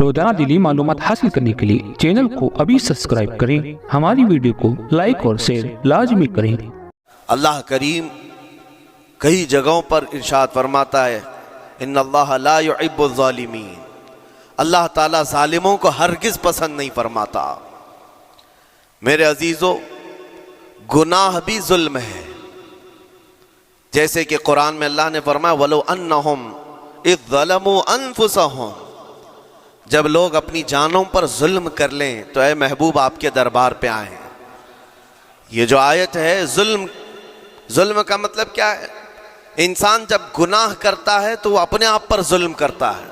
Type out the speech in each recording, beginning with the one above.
روزانہ دینی معلومات حاصل کرنے کے لیے چینل کو ابھی سبسکرائب کریں، ہماری ویڈیو کو لائک اور شیئر لازمی کریں۔ اللہ کریم کئی جگہوں پر ارشاد فرماتا ہے ان اللہ لا يحب الظالمین، اللہ تعالیٰ ظالموں کو ہرگز پسند نہیں فرماتا۔ میرے عزیزو، گناہ بھی ظلم ہے، جیسے کہ قرآن میں اللہ نے فرمایا وَلَوْ أَنَّهُمْ إِذْ ظَلَمُوا أَنفُسَهُمْ، جب لوگ اپنی جانوں پر ظلم کر لیں تو اے محبوب آپ کے دربار پہ آئیں۔ یہ جو آیت ہے، ظلم کا مطلب کیا ہے؟ انسان جب گناہ کرتا ہے تو وہ اپنے آپ پر ظلم کرتا ہے۔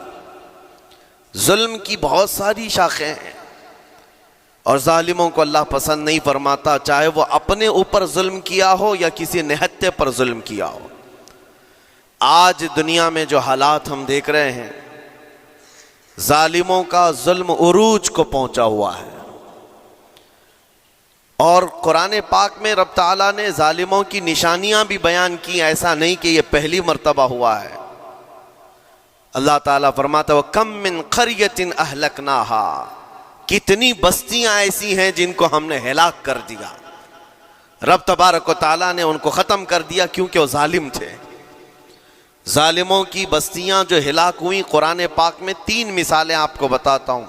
ظلم کی بہت ساری شاخیں ہیں اور ظالموں کو اللہ پسند نہیں فرماتا، چاہے وہ اپنے اوپر ظلم کیا ہو یا کسی نہتے پر ظلم کیا ہو۔ آج دنیا میں جو حالات ہم دیکھ رہے ہیں، ظالموں کا ظلم عروج کو پہنچا ہوا ہے، اور قرآن پاک میں رب تعالیٰ نے ظالموں کی نشانیاں بھی بیان کی، ایسا نہیں کہ یہ پہلی مرتبہ ہوا ہے۔ اللہ تعالیٰ فرماتا ہے وَكَم مِّن قَرْيَةٍ أَهْلَكْنَاهَا، کتنی بستیاں ایسی ہیں جن کو ہم نے ہلاک کر دیا۔ رب تبارک و تعالیٰ نے ان کو ختم کر دیا کیونکہ وہ ظالم تھے۔ ظالموں کی بستیاں جو ہلاک ہوئیں، قرآن پاک میں 3 مثالیں آپ کو بتاتا ہوں۔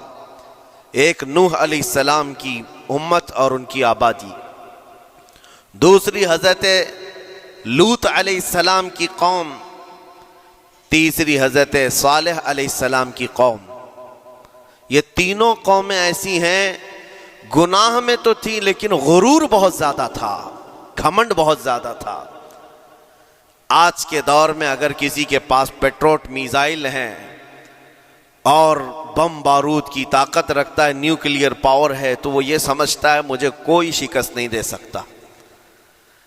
ایک نوح علیہ السلام کی امت اور ان کی آبادی، دوسری حضرت لوط علیہ السلام کی قوم، تیسری حضرت صالح علیہ السلام کی قوم۔ یہ تینوں قومیں ایسی ہیں، گناہ میں تو تھی لیکن غرور بہت زیادہ تھا، گھمنڈ بہت زیادہ تھا۔ آج کے دور میں اگر کسی کے پاس پیٹروٹ میزائل ہیں اور بم بارود کی طاقت رکھتا ہے، نیوکلیئر پاور ہے، تو وہ یہ سمجھتا ہے مجھے کوئی شکست نہیں دے سکتا۔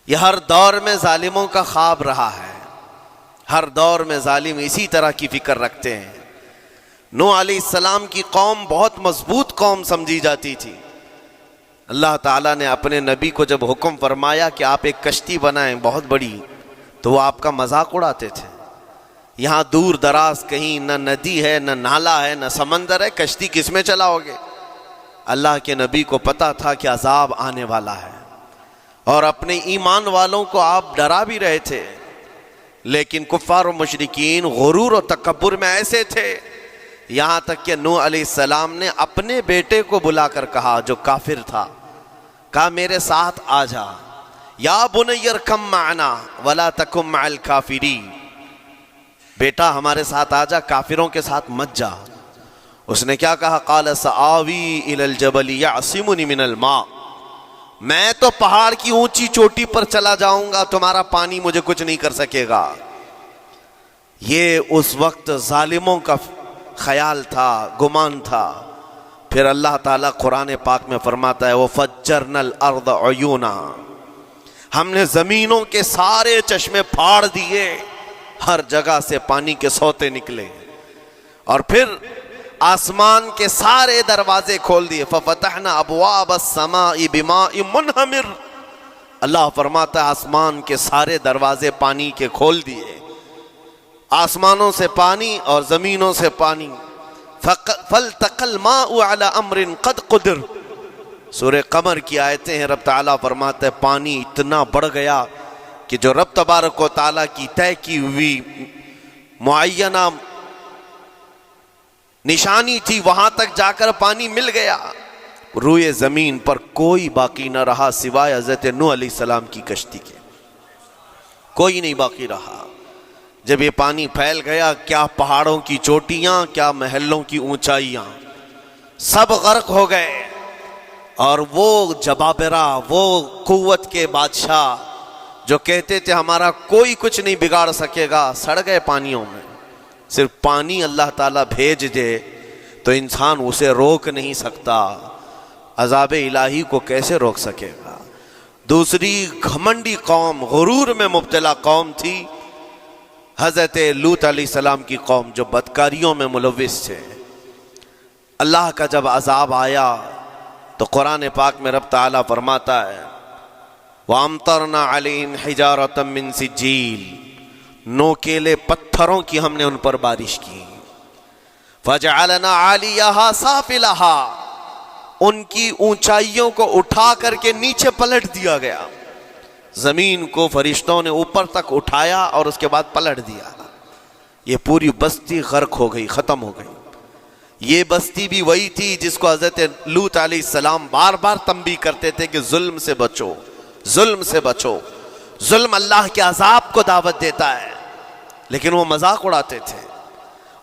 یہ ہر دور میں ظالموں کا خواب رہا ہے، ہر دور میں ظالم اسی طرح کی فکر رکھتے ہیں۔ نوح علیہ السلام کی قوم بہت مضبوط قوم سمجھی جاتی تھی۔ اللہ تعالیٰ نے اپنے نبی کو جب حکم فرمایا کہ آپ ایک کشتی بنائیں بہت بڑی، تو وہ آپ کا مذاق اڑاتے تھے۔ یہاں دور دراز کہیں نہ ندی ہے، نہ نالا ہے، نہ سمندر ہے، کشتی کس میں چلاؤ گے؟ اللہ کے نبی کو پتا تھا کہ عذاب آنے والا ہے، اور اپنے ایمان والوں کو آپ ڈرا بھی رہے تھے، لیکن کفار و مشرکین غرور و تکبر میں ایسے تھے، یہاں تک کہ نوح علیہ السلام نے اپنے بیٹے کو بلا کر کہا، جو کافر تھا، کہا میرے ساتھ آ جا، یا بنی ارکم معنا ولا تکن مع الکافرین، بیٹا ہمارے ساتھ آ جا، کافروں کے ساتھ مت جا۔ اس نے کیا کہا؟ قال سآوی الی الجبل یعصمنی من الماء، میں تو پہاڑ کی اونچی چوٹی پر چلا جاؤں گا، تمہارا پانی مجھے کچھ نہیں کر سکے گا۔ یہ اس وقت ظالموں کا خیال تھا، گمان تھا۔ پھر اللہ تعالیٰ قرآن پاک میں فرماتا ہے وَفَجَّرْنَا الْأَرْضَ عُيُونًا، ہم نے زمینوں کے سارے چشمے پھاڑ دیے، ہر جگہ سے پانی کے سوتے نکلے، اور پھر آسمان کے سارے دروازے کھول دیے۔ فَفَتَحْنَا أَبْوَابَ السَّمَاءِ بِمَاءٍ مُنْهَمِرٍ، اللہ فرماتا ہے آسمان کے سارے دروازے پانی کے کھول دیے، آسمانوں سے پانی اور زمینوں سے پانی۔ فَالْتَقَى الْمَاءُ عَلَى أَمْرٍ قَدْ قُدِرَ، سورہ قمر کی آیتیں ہیں، رب تعالیٰ فرماتا ہے پانی اتنا بڑھ گیا کہ جو رب تبارک و تعالیٰ کی طے کی ہوئی معینہ نشانی تھی، وہاں تک جا کر پانی مل گیا۔ روئے زمین پر کوئی باقی نہ رہا سوائے حضرت نوح علیہ السلام کی کشتی کے، کوئی نہیں باقی رہا۔ جب یہ پانی پھیل گیا، کیا پہاڑوں کی چوٹیاں، کیا محلوں کی اونچائیاں، سب غرق ہو گئے، اور وہ جبابرہ، وہ قوت کے بادشاہ جو کہتے تھے ہمارا کوئی کچھ نہیں بگاڑ سکے گا، سڑ گئے پانیوں میں۔ صرف پانی اللہ تعالیٰ بھیج دے تو انسان اسے روک نہیں سکتا، عذاب الہی کو کیسے روک سکے گا؟ دوسری گھمنڈی قوم، غرور میں مبتلا قوم تھی حضرت لوط علیہ السلام کی قوم، جو بدکاریوں میں ملوث تھے۔ اللہ کا جب عذاب آیا تو قرآن پاک میں رب تعالیٰ فرماتا ہے وَأَمْطَرْنَا عَلَيْهِمْ حِجَارَةً مِّن سِجِّيلٍ، نوکیلے پتھروں کی ہم نے ان پر بارش کی۔ فجعلنا عالیہا سافلہا، ان کی اونچائیوں کو اٹھا کر کے نیچے پلٹ دیا گیا. زمین کو فرشتوں نے اوپر تک اٹھایا اور اس کے بعد پلٹ دیا. یہ پوری بستی غرق ہو گئی، ختم ہو گئی. یہ بستی بھی وہی تھی جس کو حضرت لوط علیہ السلام بار بار تنبیہ کرتے تھے کہ ظلم سے بچو، ظلم سے بچو. ظلم اللہ کے عذاب کو دعوت دیتا ہے، لیکن وہ مذاق اڑاتے تھے.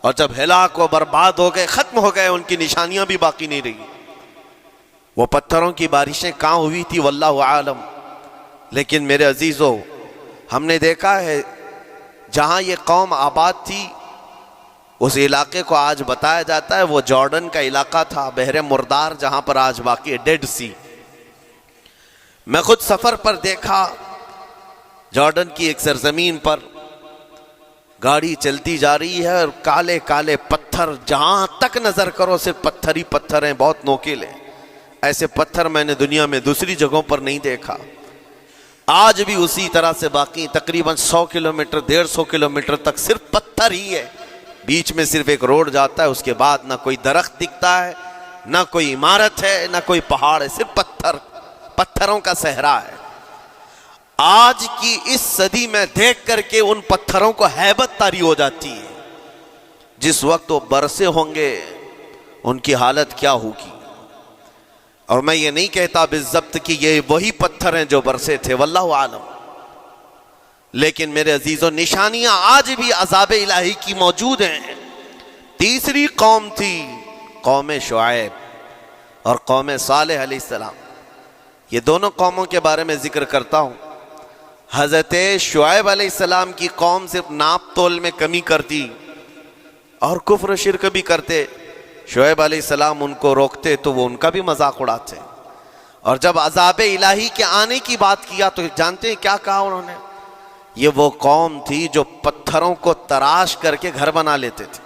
اور جب ہلاک و برباد ہو گئے، ختم ہو گئے، ان کی نشانیاں بھی باقی نہیں رہی. وہ پتھروں کی بارشیں کہاں ہوئی تھی واللہ عالم. لیکن میرے عزیزو، ہم نے دیکھا ہے جہاں یہ قوم آباد تھی اس علاقے کو آج بتایا جاتا ہے وہ جارڈن کا علاقہ تھا، بحر مردار، جہاں پر آج باقی ہے ڈیڈ سی. میں خود سفر پر دیکھا، جارڈن کی ایک سرزمین پر گاڑی چلتی جا رہی ہے اور کالے کالے پتھر، جہاں تک نظر کرو صرف پتھر ہی پتھر ہیں، بہت نوکیلے. ایسے پتھر میں نے دنیا میں دوسری جگہوں پر نہیں دیکھا. آج بھی اسی طرح سے باقی تقریباً 100 کلومیٹر 150 کلومیٹر تک صرف پتھر ہی ہے. بیچ میں صرف ایک روڈ جاتا ہے، اس کے بعد نہ کوئی درخت دکھتا ہے، نہ کوئی عمارت ہے، نہ کوئی پہاڑ ہے، صرف پتھر، پتھروں کا صحرا ہے. آج کی اس صدی میں دیکھ کر کے ان پتھروں کو ہیبت طاری ہو جاتی ہے. جس وقت وہ برسے ہوں گے ان کی حالت کیا ہوگی. اور میں یہ نہیں کہتا بالضبط کہ یہ وہی پتھر ہیں جو برسے تھے، واللہ عالم. لیکن میرے عزیزوں، نشانیاں آج بھی عذاب الہی کی موجود ہیں. تیسری قوم تھی قوم شعیب اور قوم صالح علیہ السلام. یہ دونوں قوموں کے بارے میں ذکر کرتا ہوں. حضرت شعیب علیہ السلام کی قوم صرف ناپ تول میں کمی کرتی اور کفر و شرک بھی کرتے. شعیب علیہ السلام ان کو روکتے تو وہ ان کا بھی مذاق اڑاتے. اور جب عذاب الہی کے آنے کی بات کیا تو جانتے ہیں کیا کہا انہوں نے؟ یہ وہ قوم تھی جو پتھروں کو تراش کر کے گھر بنا لیتے تھے.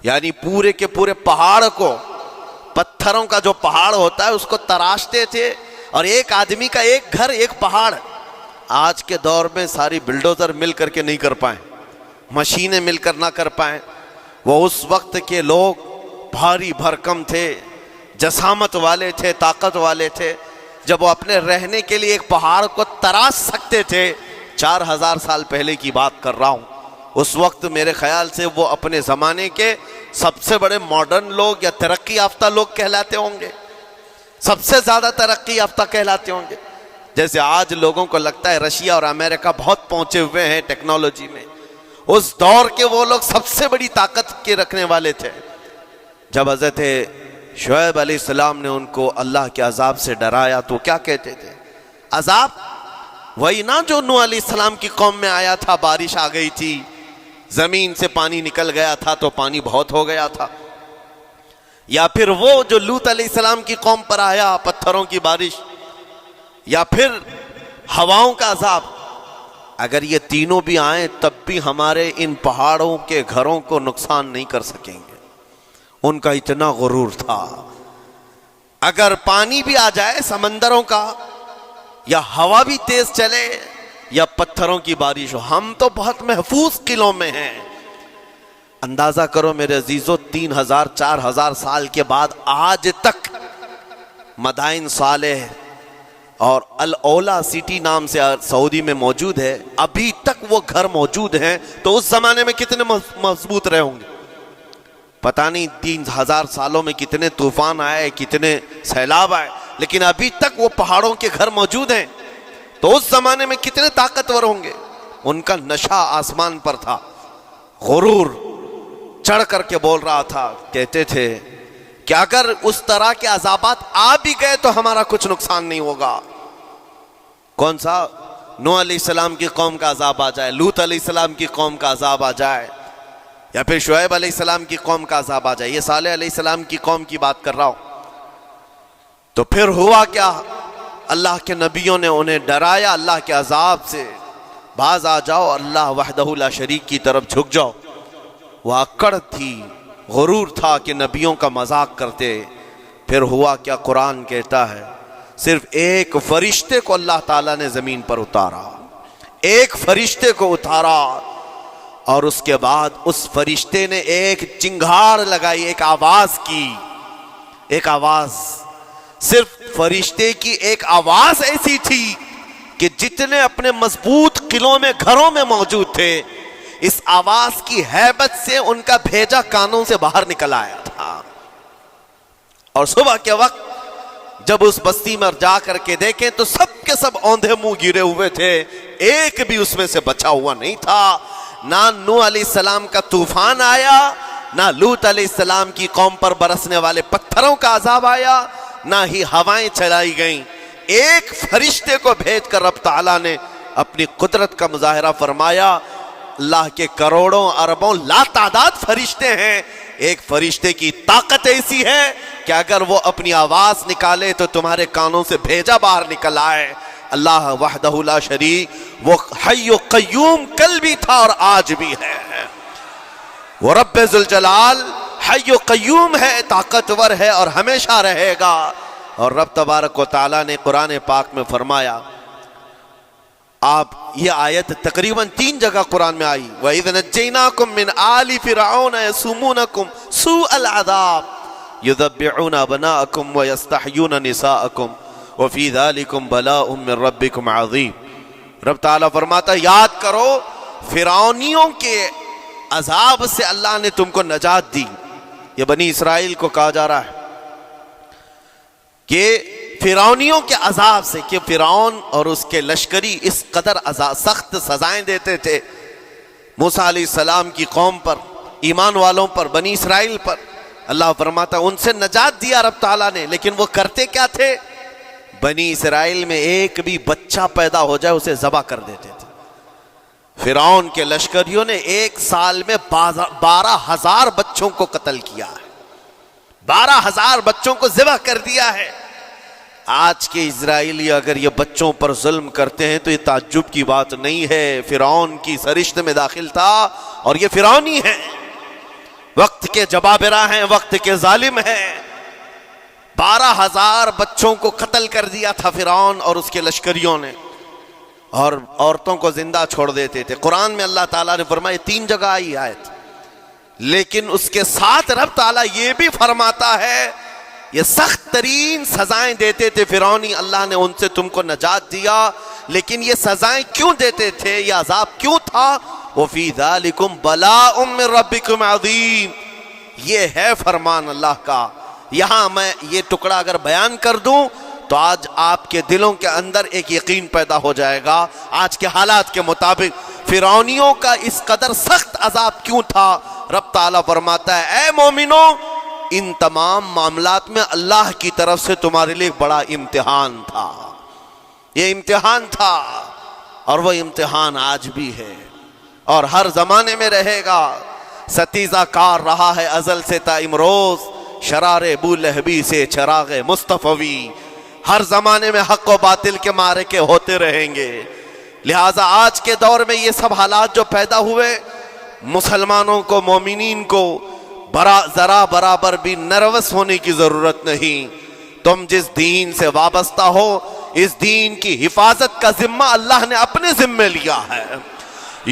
یعنی پورے کے پورے پہاڑ کو، پتھروں کا جو پہاڑ ہوتا ہے اس کو تراشتے تھے. اور ایک آدمی کا ایک گھر، ایک پہاڑ. آج کے دور میں ساری بلڈوزر مل کر کے نہیں کر پائیں، مشینیں مل کر نہ کر پائیں. وہ اس وقت کے لوگ بھاری بھرکم تھے، جسامت والے تھے، طاقت والے تھے. جب وہ اپنے رہنے کے لیے ایک پہاڑ کو تراش سکتے تھے، 4000 سال پہلے کی بات کر رہا ہوں، اس وقت میرے خیال سے وہ اپنے زمانے کے سب سے بڑے ماڈرن لوگ یا ترقی یافتہ لوگ کہلاتے ہوں گے، سب سے زیادہ ترقی یافتہ کہلاتے ہوں گے. جیسے آج لوگوں کو لگتا ہے رشیا اور امریکہ بہت پہنچے ہوئے ہیں ٹیکنالوجی میں، اس دور کے وہ لوگ سب سے بڑی طاقت کے رکھنے والے تھے. جب حضرت شعیب علیہ السلام نے ان کو اللہ کے عذاب سے ڈرایا تو کیا کہتے تھے؟ عذاب وہی نا جو نوح علیہ السلام کی قوم میں آیا تھا، بارش آ گئی تھی، زمین سے پانی نکل گیا تھا تو پانی بہت ہو گیا تھا. یا پھر وہ جو لوط علیہ السلام کی قوم پر آیا، پتھروں کی بارش، یا پھر ہواؤں کا عذاب. اگر یہ تینوں بھی آئیں تب بھی ہمارے ان پہاڑوں کے گھروں کو نقصان نہیں کر سکیں گے. ان کا اتنا غرور تھا. اگر پانی بھی آ جائے سمندروں کا، یا ہوا بھی تیز چلے، یا پتھروں کی بارش ہو، ہم تو بہت محفوظ قلعوں میں ہیں. اندازہ کرو میرے عزیزو، 3000-4000 سال کے بعد آج تک مدائن صالح اور الاولا سٹی نام سے سعودی میں موجود ہے، ابھی تک وہ گھر موجود ہیں. تو اس زمانے میں کتنے مضبوط رہے ہوں گے پتہ نہیں. 3000 سالوں میں کتنے طوفان آئے، کتنے سیلاب آئے، لیکن ابھی تک وہ پہاڑوں کے گھر موجود ہیں. تو اس زمانے میں کتنے طاقتور ہوں گے. ان کا نشہ آسمان پر تھا، غرور چڑھ کر کے بول رہا تھا. کہتے تھے کہ اگر اس طرح کے عذابات آ بھی گئے تو ہمارا کچھ نقصان نہیں ہوگا. کون سا؟ نوح علیہ السلام کی قوم کا عذاب آ جائے، لوط علیہ السلام کی قوم کا عذاب آ جائے، یا پھر شعیب علیہ السلام کی قوم کا عذاب آ جائے. یہ صالح علیہ السلام کی قوم کی بات کر رہا ہوں. تو پھر ہوا کیا؟ اللہ کے نبیوں نے انہیں ڈرایا اللہ کے عذاب سے. باز آ جاؤ، اللہ وحدہ لا شریک کی طرف جھک جاؤ. وہ اکڑ تھی، غرور تھا کہ نبیوں کا مذاق کرتے. پھر ہوا کیا؟ قرآن کہتا ہے صرف ایک فرشتے کو اللہ تعالیٰ نے زمین پر اتارا، ایک فرشتے کو اتارا، اور اس کے بعد اس فرشتے نے ایک چنگھاڑ لگائی، ایک آواز کی، ایک آواز، صرف فرشتے کی ایک آواز ایسی تھی کہ جتنے اپنے مضبوط قلعوں میں گھروں میں موجود تھے، اس آواز کی ہیبت سے ان کا بھیجا کانوں سے باہر نکل آیا تھا۔ اور صبح کے وقت جب اس بستی میں جا کر کے دیکھیں تو سب کے سب اوندھے منہ گرے ہوئے تھے، ایک بھی اس میں سے بچا ہوا نہیں تھا۔ نہ نوح علیہ السلام کا طوفان آیا، نہ لوط علیہ السلام کی قوم پر برسنے والے پتھروں کا عذاب آیا، نہ ہی ہوائیں چلائی گئیں۔ ایک فرشتے کو بھیج کر رب تعالیٰ نے اپنی قدرت کا مظاہرہ فرمایا۔ اللہ کے کروڑوں اربوں لا تعداد فرشتے ہیں، ایک فرشتے کی طاقت ایسی ہے کہ اگر وہ اپنی آواز نکالے تو تمہارے کانوں سے بھیجا باہر نکل آئے۔ اللہ وحدہ لا شریک، وہ حی و قیوم کل بھی تھا اور آج بھی ہے، وہ رب ذوالجلال حی و قیوم ہے، طاقتور ہے اور ہمیشہ رہے گا۔ اور رب تبارک و تعالیٰ نے قرآن پاک میں فرمایا، آپ یہ آیت تقریباً 3 جگہ قرآن میں آئی، وَإِذْ نَجَّيْنَاكُمْ مِنْ آلِ فِرْعَوْنَ يَسُومُونَكُمْ سُوءَ الْعَذَابِ يُذَبِّحُونَ أَبْنَاءَكُمْ وَيَسْتَحْيُونَ نِسَاءَكُمْ وَفِي ذَلِكُمْ بَلَاءٌ مِّن رَبِّكُمْ عَظِيمٌ۔ رب تعالیٰ فرماتا ہے یاد کرو فرعونیوں کے عذاب سے اللہ نے تم کو نجات دی۔ یہ بنی اسرائیل کو کہا جا رہا ہے کہ فرعونیوں کے عذاب سے، کہ فرعون اور اس کے لشکری اس قدر سخت سزائیں دیتے تھے موسیٰ علیہ السلام کی قوم پر، ایمان والوں پر، بنی اسرائیل پر۔ اللہ فرماتا ان سے نجات دیا رب تعالیٰ نے، لیکن وہ کرتے کیا تھے؟ بنی اسرائیل میں ایک بھی بچہ پیدا ہو جائے اسے ذبح کر دیتے تھے۔ فرعون کے لشکریوں نے ایک سال میں 12,000 بچوں کو قتل کیا ہے، 12,000 بچوں کو ذبح کر دیا ہے۔ آج کے اسرائیلی اگر یہ بچوں پر ظلم کرتے ہیں تو یہ تعجب کی بات نہیں ہے، فرعون کی سرشت میں داخل تھا اور یہ فرعونی ہیں، وقت کے جبابرہ ہیں، وقت کے ظالم ہیں۔ 12,000 بچوں کو قتل کر دیا تھا فرعون اور اس کے لشکریوں نے، اور عورتوں کو زندہ چھوڑ دیتے تھے۔ قرآن میں اللہ تعالیٰ نے فرمایا 3 جگہ آئی آیت، لیکن اس کے ساتھ رب تعالیٰ یہ بھی فرماتا ہے یہ سخت ترین سزائیں دیتے تھے فرعونی، اللہ نے ان سے تم کو نجات دیا، لیکن یہ سزائیں کیوں دیتے تھے، یہ عذاب کیوں تھا؟ وَفِي ذَلِكُمْ بَلَاءٌ مِّن رَبِّكُمْ عَظِيمٌ، یہ ہے فرمان اللہ کا۔ یہاں میں یہ ٹکڑا اگر بیان کر دوں تو آج آپ کے دلوں کے اندر ایک یقین پیدا ہو جائے گا آج کے حالات کے مطابق فرعونیوں کا اس قدر سخت عذاب کیوں تھا۔ رب تعالیٰ فرماتا ہے اے مومنو، ان تمام معاملات میں اللہ کی طرف سے تمہارے لیے بڑا امتحان تھا، یہ امتحان تھا اور وہ امتحان آج بھی ہے اور ہر زمانے میں رہے گا۔ ستیزہ کار رہا ہے ازل سے تا امروز، شرار ابو لہبی سے چراغ مصطفی، ہر زمانے میں حق و باطل کے معرکے ہوتے رہیں گے۔ لہٰذا آج کے دور میں یہ سب حالات جو پیدا ہوئے، مسلمانوں کو، مومنین کو ذرا برابر بھی نروس ہونے کی ضرورت نہیں۔ تم جس دین سے وابستہ ہو، اس دین کی حفاظت کا ذمہ اللہ نے اپنے ذمے لیا ہے۔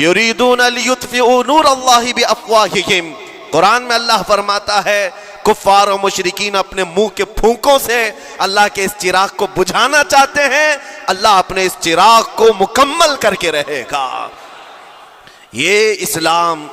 یریدون لیطفئوا نور اللہ بافواہہم، قرآن میں اللہ فرماتا ہے کفار و مشرکین اپنے منہ کے پھونکوں سے اللہ کے اس چراغ کو بجھانا چاہتے ہیں، اللہ اپنے اس چراغ کو مکمل کر کے رہے گا۔ یہ اسلام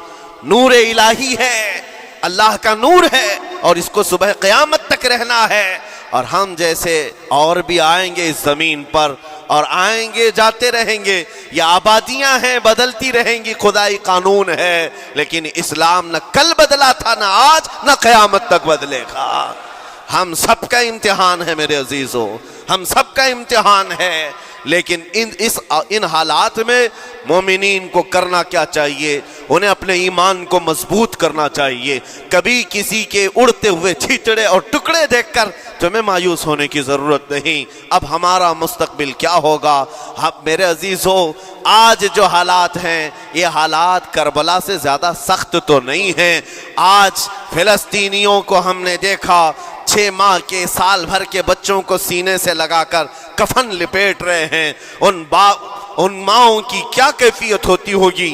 نور الہی ہے، اللہ کا نور ہے اور اس کو صبح قیامت تک رہنا ہے، اور ہم جیسے اور بھی آئیں گے اس زمین پر اور آئیں گے جاتے رہیں گے، یہ آبادیاں ہیں بدلتی رہیں گی، خدائی قانون ہے، لیکن اسلام نہ کل بدلا تھا، نہ آج، نہ قیامت تک بدلے گا۔ ہم سب کا امتحان ہے میرے عزیزو، ہم سب کا امتحان ہے، لیکن ان حالات میں مومنین کو کرنا کیا چاہیے؟ انہیں اپنے ایمان کو مضبوط کرنا چاہیے۔ کبھی کسی کے اڑتے ہوئے چھیٹڑے اور ٹکڑے دیکھ کر تمہیں مایوس ہونے کی ضرورت نہیں۔ اب ہمارا مستقبل کیا ہوگا؟ میرے عزیزو، آج جو حالات ہیں یہ حالات کربلا سے زیادہ سخت تو نہیں ہیں۔ آج فلسطینیوں کو ہم نے دیکھا 6 ماہ کے، سال بھر کے بچوں کو سینے سے لگا کر کفن لپیٹ رہے ہیں۔ ان ماؤں کی کیا کیفیت ہوتی ہوگی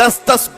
10-10